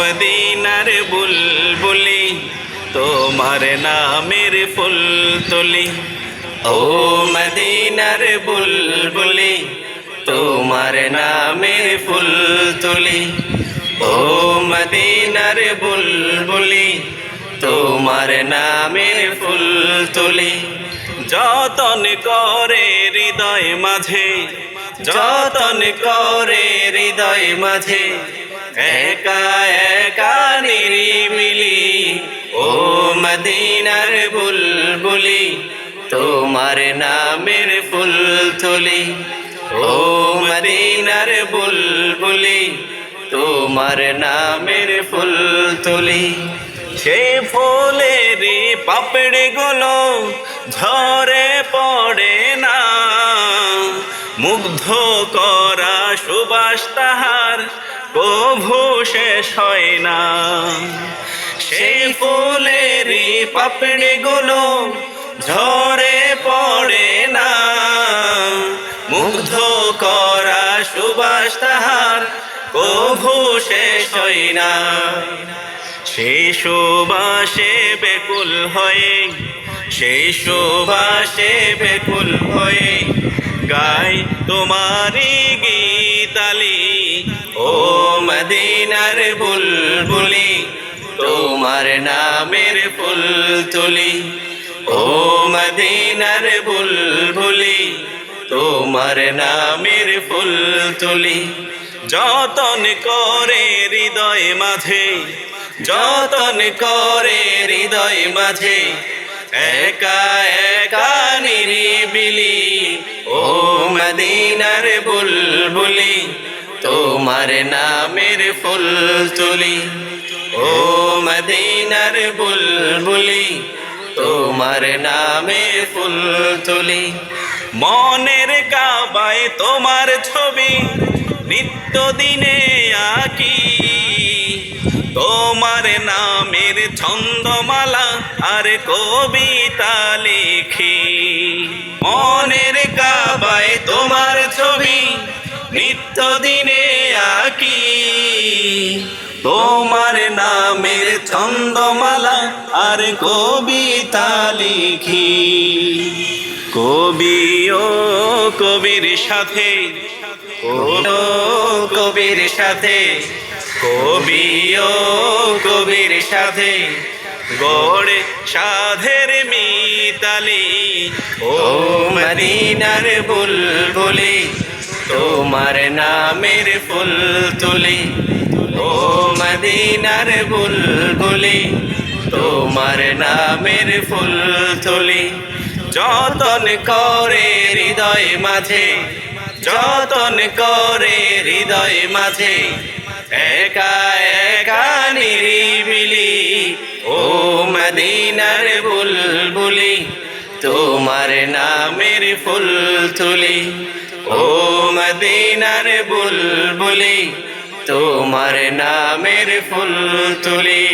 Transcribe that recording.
মদিনার বুলবুলি তোমার নামের ফুল তুলি। ও মদিনার বুলবুলি তোমার নামের ফুল তুলি। ও মদিনার বুলবুলি তোমার নামের ফুল তুলি। যতন করে হৃদয় মাঝে, যতন করে হৃদয় মাঝে, একা একা নিরিবিলি। ও মদিনার বুলবুলি তোমার নামের ফুল তুলি। ও মদিনার বুলবুলি তোমার নামের ফুল তুলি। সে ফুলের পাপড়ি গুলো ঝরে পড়ে না, মুগ্ধ করা সুবাস তাহার কভু শেষ হয় না। সেই ফুলের পাপড়ি গুলো ঝরে পড়ে না, মুগ্ধ করা সুবাস তাহার কভু শেষ হয় না। সেই সুবাসে বেকুল হয়ে, সেই সুবাসে বেকুল হয়ে গাই তোমারি গীতালি। ও মদিনার বুলবুলি তোমার নামের ফুল তুলি। ও মদিনার বুলবুলি তোমার নামের ফুল তুলি। যতন করে হৃদয় মাঝে, যতন করে হৃদয় মাঝে, একা একা নিরিবিলি। ও মদিনার বুলবুলি তোমার নামের ফুল তুলি। ও মদিনার বুলবুলি তোমার নামের ফুল তুলি। মনের কাবায় তোমার ছবি নিত্য দিনে আঁকি, তোমার নামের ছন্দমালা আর কবিতা লিখি। মনের কাবায় তোমার ছবি নিত্য দিনে আঁকি, তোমার নামের ছন্দমালা আর কবিতা লিখি। কবি ও কবির সাথে, কবির সাথে, কবি ও কবির সাথে গড়ে সাধের মিতালি। ও মদিনার বুলবুলি তোমার নামের ফুল তুলি। ও মদিনার বুলবুলি তোমার নামের ফুল তুলি। যতন করে হৃদয় মাঝে, যতন করে হৃদয় মাঝে, একা একা নিরিবিলি। ও মদিনার বুলবুলি তোমার নামের ফুল তুলি। ও মদিনার বুলবুলি তোমার নামের ফুল তুলি।